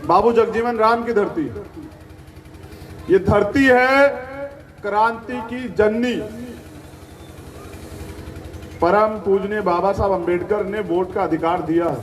बाबू जगजीवन राम की धरती। ये धरती है क्रांति की जननी। परम पूजनीय बाबा साहब अंबेडकर ने वोट का अधिकार दिया है,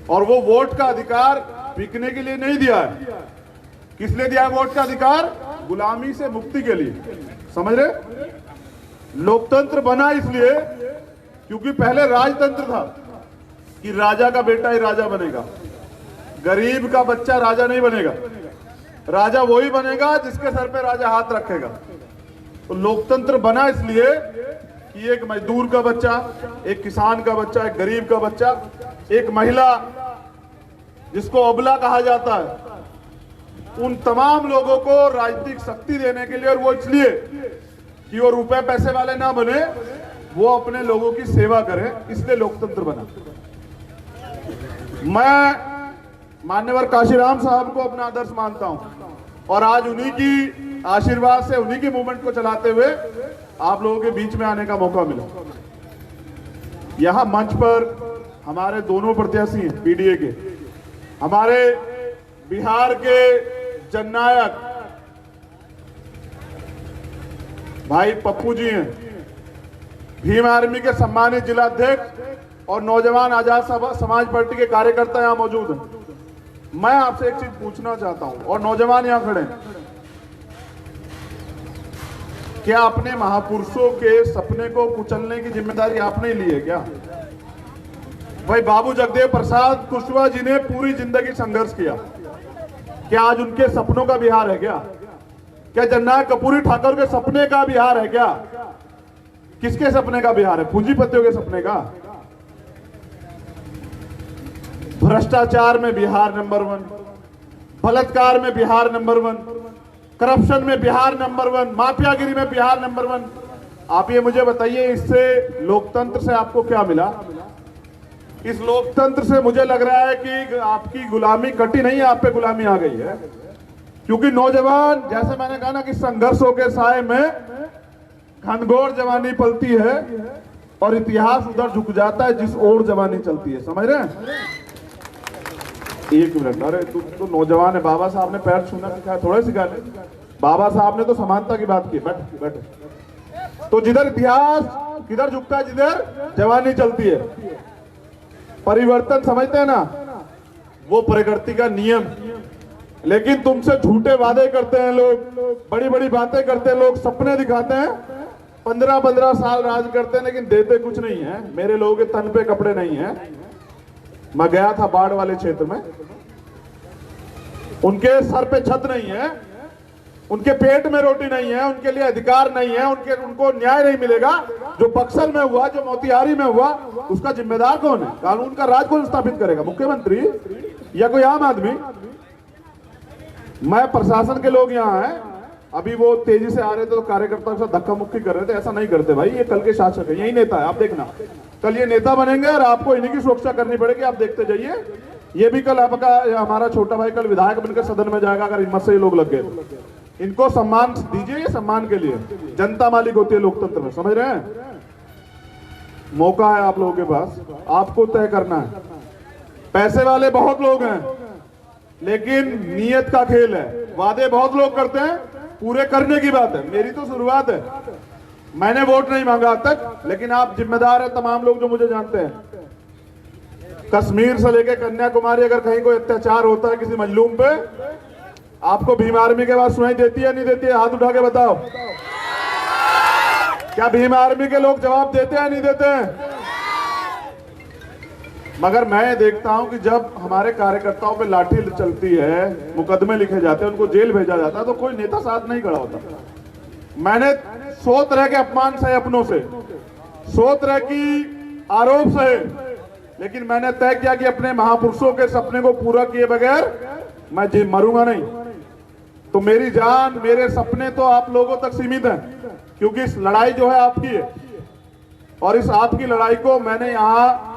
और वो वोट का अधिकार बिकने के लिए नहीं दिया है। किस लिए दिया है वोट का अधिकार? गुलामी से मुक्ति के लिए। समझ रहे? लोकतंत्र बना इसलिए क्योंकि पहले राजतंत्र था कि राजा का बेटा ही राजा बनेगा, गरीब का बच्चा राजा नहीं बनेगा। राजा वही बनेगा जिसके सर पे राजा हाथ रखेगा। तो लोकतंत्र बना इसलिए कि एक मजदूर का बच्चा, एक किसान का बच्चा, एक गरीब का बच्चा, एक महिला जिसको अबला कहा जाता है, उन तमाम लोगों को राजनीतिक शक्ति देने के लिए, और वो इसलिए कि वो रुपए पैसे वाले ना बने, वो अपने लोगों की सेवा करें, इसलिए लोकतंत्र बना। मैं मान्यवर काशीराम साहब को अपना आदर्श मानता हूं, और आज उन्हीं की आशीर्वाद से, उन्हीं के मूवमेंट को चलाते हुए आप लोगों के बीच में आने का मौका मिला। यहां मंच पर हमारे दोनों प्रत्याशी हैं पीडीए के, हमारे बिहार के जननायक भाई पप्पू जी हैं, भीम आर्मी के सम्मानित जिलाध्यक्ष और नौजवान आजाद समाज पार्टी के कार्यकर्ता यहां मौजूद हैं। मैं आपसे एक चीज पूछना चाहता हूं, और नौजवान यहां खड़े हैं, क्या अपने महापुरुषों के सपने को कुचलने की जिम्मेदारी आपने ली है क्या? भाई बाबू जगदेव प्रसाद कुशवाहा जी ने पूरी जिंदगी संघर्ष किया, क्या आज उनके सपनों का बिहार है क्या? क्या जननायक कर्पूरी ठाकुर के सपने का बिहार है क्या? किसके सपने का बिहार है? पूंजीपतियों के सपने का? भ्रष्टाचार में बिहार नंबर 1, बलात्कार में बिहार नंबर 1, करप्शन में बिहार नंबर 1, माफियागिरी में बिहार नंबर 1। आप ये मुझे बताइए, इससे लोकतंत्र से आपको क्या मिला? इस लोकतंत्र से मुझे लग रहा है कि आपकी गुलामी कटी नहीं है, आप पे गुलामी आ गई है। क्योंकि नौजवान, जैसे मैंने कहा ना कि संघर्षों के साए में घनघोर जवानी पलती है, और इतिहास उधर झुक जाता है जिस ओर जवानी चलती है। समझ रहे हैं? एक मिनट, अरे तू नौजवान है, बाबा साहब ने पैर छूना सिखाया, थोड़ा सिखा ले। बाबा साहब ने तो समानता की बात की। बैठ बैठ। तो जिधर इतिहास किधर झुकता है? जिधर जवानी चलती है। परिवर्तन समझते हैं ना, वो प्रकृति का नियम। लेकिन तुमसे झूठे वादे करते हैं लोग, बड़ी बड़ी बातें करते हैं लोग, सपने दिखाते हैं, 15-15 साल राज करते हैं, लेकिन देते कुछ नहीं है। मेरे लोगों के तन पे कपड़े नहीं है। मैं गया था बाढ़ वाले क्षेत्र में, उनके सर पे छत नहीं है, उनके पेट में रोटी नहीं है, उनके लिए अधिकार नहीं है, उनको न्याय नहीं मिलेगा। जो बक्सर में हुआ, जो मोतिहारी में हुआ, उसका जिम्मेदार कौन है? कानून का राज कौन स्थापित करेगा? मुख्यमंत्री या कोई आम आदमी? मैं प्रशासन के लोग यहाँ हैं, अभी वो तेजी से आ रहे थे तो कार्यकर्ताओं के साथ धक्का मुक्की कर रहे थे। ऐसा नहीं करते भाई, ये कल के शासक है, यही नेता है। आप देखना, कल ये नेता बनेंगे और आपको इन्हीं की सुरक्षा करनी पड़ेगी। आप देखते जाइए। ये भी कल आपका, हमारा छोटा भाई कल विधायक बनकर सदन में जाएगा, अगर हिम्मत से ये लोग लग गए। इनको सम्मान दीजिए, ये सम्मान के लिए। जनता मालिक होती है लोकतंत्र में, समझ रहे हैं? मौका है आप लोगों के पास, आपको तय करना है। पैसे वाले बहुत लोग हैं, लेकिन नीयत का खेल है। वादे बहुत लोग करते हैं, पूरे करने की बात है। मेरी तो शुरुआत है, मैंने वोट नहीं मांगा अब तक, लेकिन आप जिम्मेदार हैं, तमाम लोग जो मुझे जानते हैं। कश्मीर से लेकर कन्याकुमारी, अगर कहीं कोई अत्याचार होता है किसी मजलूम पे, आपको भीम आर्मी के बाद सुनाई देती है नहीं देती है? हाथ उठा के बताओ। क्या भीम आर्मी के लोग जवाब देते हैं नहीं देते हैं? मगर मैं देखता हूं कि जब हमारे कार्यकर्ताओं पे लाठी चलती है, मुकदमे लिखे जाते हैं, उनको जेल भेजा जाता है, तो कोई नेता साथ नहीं खड़ा होता। मैंने 100 तरह के अपमान सहे अपनों से, 100 तरह की आरोप सहे, लेकिन मैंने तय किया कि अपने महापुरुषों के सपने को पूरा किए बगैर मैं मरूंगा नहीं। तो मेरी जान, मेरे सपने तो आप लोगों तक सीमित हैं, क्योंकि इस लड़ाई जो है आपकी है। और इस आपकी लड़ाई को मैंने यहाँ,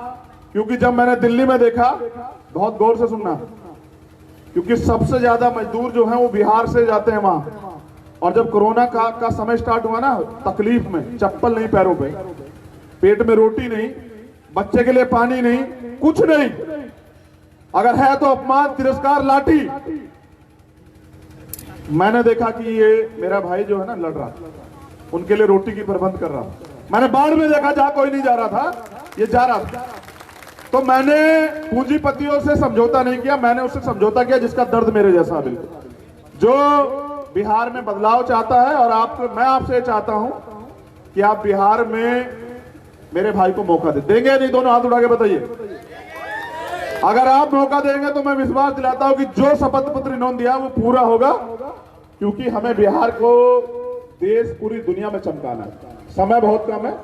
क्योंकि जब मैंने दिल्ली में देखा, बहुत गौर से सुनना, क्योंकि सबसे ज्यादा मजदूर जो हैं वो बिहार से जाते हैं वहां। और जब कोरोना का समय स्टार्ट हुआ ना, तकलीफ में, चप्पल नहीं पैरों पे, पेट में रोटी नहीं, बच्चे के लिए पानी नहीं, कुछ नहीं, अगर है तो अपमान, तिरस्कार, लाठी। मैंने देखा कि ये मेरा भाई जो है ना लड़ रहा, उनके लिए रोटी की प्रबंध कर रहा। मैंने बाढ़ में देखा जहां कोई नहीं जा रहा था, ये जा रहा था। तो मैंने पूंजीपतियों से समझौता नहीं किया, मैंने उससे समझौता किया जिसका दर्द मेरे जैसा, बिल्कुल, जो बिहार में बदलाव चाहता है। और मैं आपसे चाहता हूं कि आप बिहार में मेरे भाई को मौका देंगे नहीं? दोनों हाथ उठा के बताइए। अगर आप मौका देंगे तो मैं विश्वास दिलाता हूं कि जो शपथ पत्र इन्होंने दिया वो पूरा होगा, क्योंकि हमें बिहार को देश पूरी दुनिया में चमकाना है। समय बहुत कम है।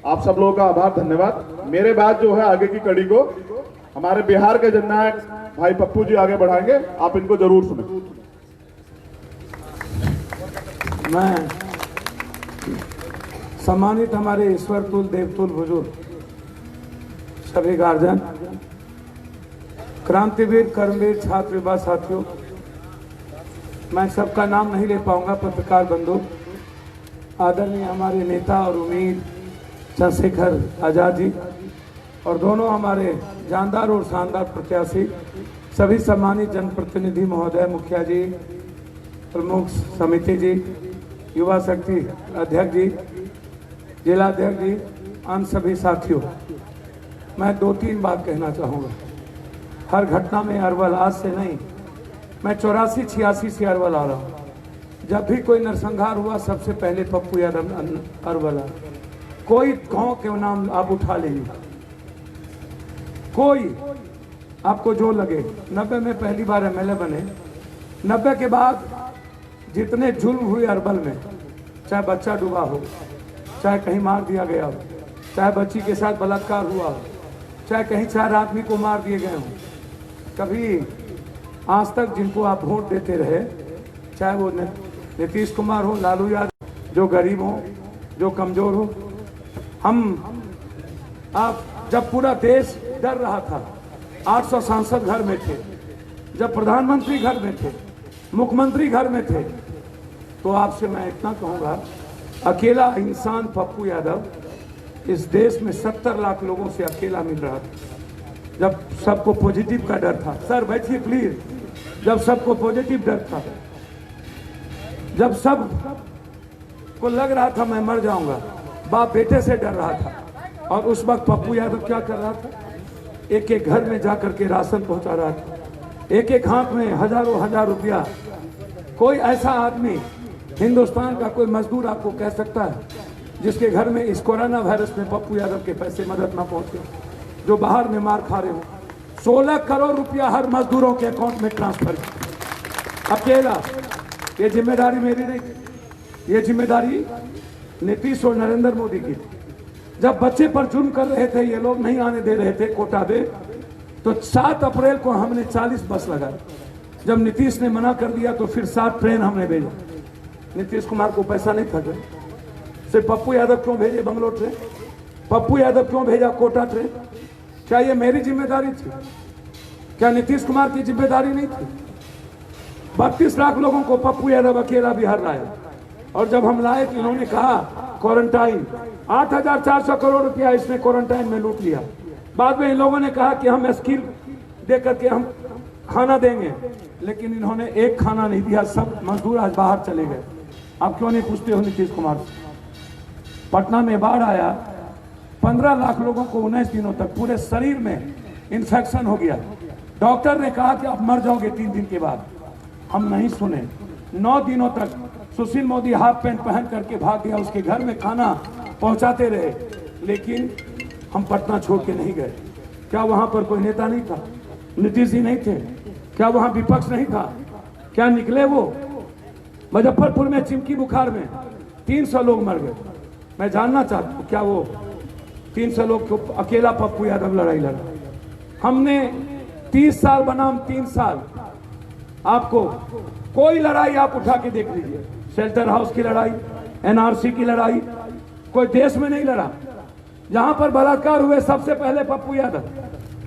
आप सब लोगों का आभार, धन्यवाद। मेरे बाद जो है आगे की कड़ी को हमारे बिहार के जननायक भाई पप्पू जी आगे बढ़ाएंगे, आप इनको जरूर सुने। मैं सम्मानित हमारे ईश्वर तुल देवतुल बुजुर्ग सभी गार्जियन, क्रांतिवीर, कर्मवीर, छात्र विभाग साथियों, मैं सबका नाम नहीं ले पाऊंगा। पत्रकार बंधु, आदरणीय हमारे नेता और उम्मीद चंद्रशेखर आजाद जी, और दोनों हमारे जानदार और शानदार प्रत्याशी, सभी सम्मानित जनप्रतिनिधि महोदय, मुखिया जी, प्रमुख समिति जी, युवा शक्ति अध्यक्ष जी, जिलाध्यक्ष जी, अन्य सभी साथियों, मैं 2-3 बात कहना चाहूँगा। हर घटना में अरवल, आज से नहीं, मैं 84-86 से अरवल आ रहा हूँ। जब भी कोई नरसंहार हुआ सबसे पहले पप्पू यादव अरवल आया। कोई गांव के नाम आप उठा लीजिए, कोई आपको जो लगे। 90 में पहली बार एमएलए बने। 90 के बाद जितने जुल्म हुए अरवल में, चाहे बच्चा डूबा हो, चाहे कहीं मार दिया गया हो, चाहे बच्ची के साथ बलात्कार हुआ हो, चाहे कहीं 4 आदमी को मार दिए गए हों, कभी आज तक जिनको आप वोट देते रहे, चाहे वो नीतीश कुमार हो, लालू यादव, जो गरीब हो, जो कमजोर हो, आप जब पूरा देश डर रहा था, 800 सांसद घर में थे, जब प्रधानमंत्री घर में थे, मुख्यमंत्री घर में थे, तो आपसे मैं इतना कहूँगा, अकेला इंसान पप्पू यादव इस देश में 70 लाख लोगों से अकेला मिल रहा था। जब सबको पॉजिटिव का डर था, सर बैठिए प्लीज, जब सबको पॉजिटिव डर था, जब सब को लग रहा था मैं मर जाऊंगा, बाप बेटे से डर रहा था, और उस वक्त पप्पू यादव क्या कर रहा था? एक एक घर में जाकर के राशन पहुंचा रहा था, एक एक हाथ में हजारों हजार रुपया। कोई ऐसा आदमी हिंदुस्तान का कोई मजदूर आपको कह सकता है जिसके घर में इस कोरोना वायरस में पप्पू यादव के पैसे मदद ना पहुंचे, जो बाहर में मार खा रहे हो? 16 करोड़ रुपया हर मजदूरों के अकाउंट में ट्रांसफर किया, अकेला। ये जिम्मेदारी मेरी नहीं थी, ये जिम्मेदारी नीतीश और नरेंद्र मोदी की थी। जब बच्चे पर जुल्म कर रहे थे, ये लोग नहीं आने दे रहे थे कोटा पे, तो 7 अप्रैल को हमने 40 बस लगाए। जब नीतीश ने मना कर दिया तो फिर 7 ट्रेन हमने भेजा। नीतीश कुमार को पैसा नहीं था, सिर्फ पप्पू यादव क्यों भेजे बंगलोर ट्रेन? पप्पू यादव क्यों भेजा कोटा ट्रेन? क्या ये मेरी जिम्मेदारी थी? क्या नीतीश कुमार की जिम्मेदारी नहीं थी? 32 लाख लोगों को पप्पू यादव अकेला बिहार लाया, और जब हम लाए तो इन्होंने कहा क्वारंटाइन, 8,400 करोड़ रुपया इसने क्वारंटाइन में लूट लिया। बाद में इन लोगों ने कहा कि हम स्किल दे करके हम खाना देंगे, लेकिन इन्होंने एक खाना नहीं दिया। सब मजदूर आज बाहर चले गए। आप क्यों नहीं पूछते हो नीतीश कुमार से? पटना में बाढ़ आया, 15 लाख लोगों को 19 दिनों तक पूरे शरीर में इंफेक्शन हो गया। डॉक्टर ने कहा कि आप मर जाओगे 3 दिन के बाद। हम नहीं सुने। 9 दिनों तक सुशील मोदी हाफ पैंट पहन करके भाग गया, उसके घर में खाना पहुंचाते रहे, लेकिन हम पटना छोड़ के नहीं गए। क्या वहां पर कोई नेता नहीं था? नीतीश जी नहीं थे? क्या वहां विपक्ष नहीं था? क्या निकले वो? मुजफ्फरपुर में चिमकी बुखार में 300 लोग मर गए। मैं जानना चाहता हूँ, क्या वो 300 लोग को अकेला पप्पू यादव लड़ाई लड़ा? हमने 30 साल बनाम 3 साल, आपको कोई लड़ाई आप उठा के देख लीजिए, शेल्टर हाउस की लड़ाई, एनआरसी की लड़ाई, कोई देश में नहीं लड़ा। जहां पर बलात्कार हुए सबसे पहले पप्पू यादव।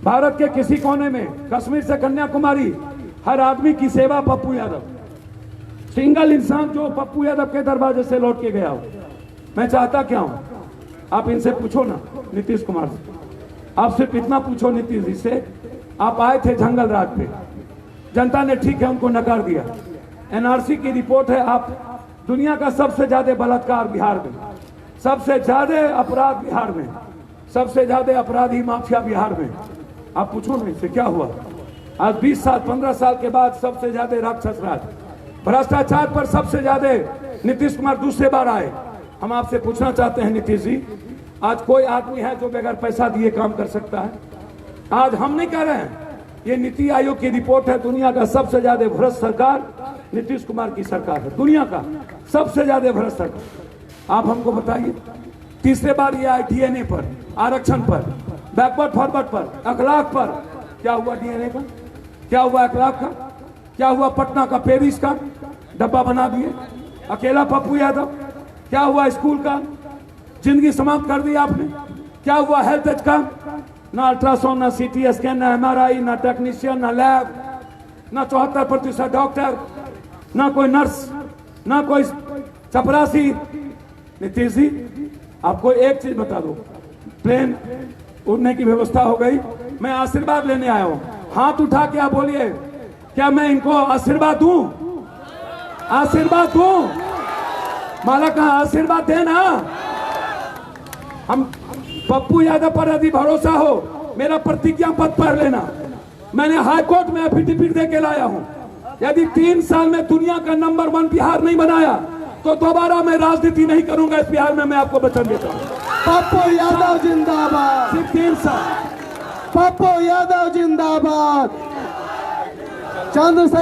भारत के किसी कोने में, कश्मीर से कन्याकुमारी, हर आदमी की सेवा पप्पू यादव। सिंगल इंसान जो पप्पू यादव के दरवाजे से लौट के गया हो। मैं चाहता क्या हूं? आप इनसे पूछो ना, नीतीश कुमार से। आप सिर्फ इतना पूछो नीतीश जी से आप आए थे जंगल राज पे, जनता ने ठीक है उनको नकार दिया। एनआरसी की रिपोर्ट है, आप दुनिया का सबसे ज्यादा बलात्कार बिहार में, सबसे ज्यादा अपराध बिहार में, सबसे ज्यादा अपराधी माफिया बिहार में। आप पूछो नहीं से क्या हुआ। आज 20 साल 15 साल के बाद सबसे ज्यादा राक्षस राज, भ्रष्टाचार पर सबसे ज्यादा नीतीश कुमार दूसरे बार आए। हम आपसे पूछना चाहते हैं नीतीश जी, आज कोई आदमी है जो बगैर पैसा दिए काम कर सकता है? आज हम नहीं कह रहे हैं, ये नीति आयोग की रिपोर्ट है, दुनिया का सबसे ज्यादा भ्रष्ट सरकार नीतीश कुमार की सरकार है, दुनिया का सबसे ज्यादा भ्रष्ट सरकार। आप हमको बताइए, तीसरे बार ये आए डीएनए पर, आरक्षण पर, बैकवर्ड फॉरवर्ड पर, अखलाक पर। क्या हुआ डीएनए का? क्या हुआ अखलाक का? क्या हुआ पटना का पेरिस का डब्बा बना दिए अकेला पप्पू यादव? क्या हुआ स्कूल का? जिंदगी समाप्त कर दी आपने। क्या हुआ हेल्थ का? ना अल्ट्रासाउंड, ना सीटी स्कैन, ना एमआरआई, ना टेक्नीशियन, ना लैब, ना 74% डॉक्टर, ना कोई नर्स, ना कोई चपरासी। नीतीश जी, आपको एक चीज बता दो, प्लेन उड़ने की व्यवस्था हो गई, मैं आशीर्वाद लेने आया हूं। हाथ उठा के आप बोलिए, क्या मैं इनको आशीर्वाद दूं? आशीर्वाद दूं? माला का आशीर्वाद देना। हम पप्पू यादव पर यदि भरोसा हो, मेरा प्रतिज्ञा पत्र पढ़ लेना। मैंने हाई कोर्ट में एफिडेविट दे के लाया हूं। यदि 3 साल में दुनिया का नंबर 1 बिहार नहीं बनाया तो दोबारा मैं राजनीति नहीं करूंगा इस बिहार में, मैं आपको वचन देता हूं। पप्पू यादव जिंदाबाद। सिर्फ 3 साल। पप्पू यादव जिंदाबाद। चंद्रशेखर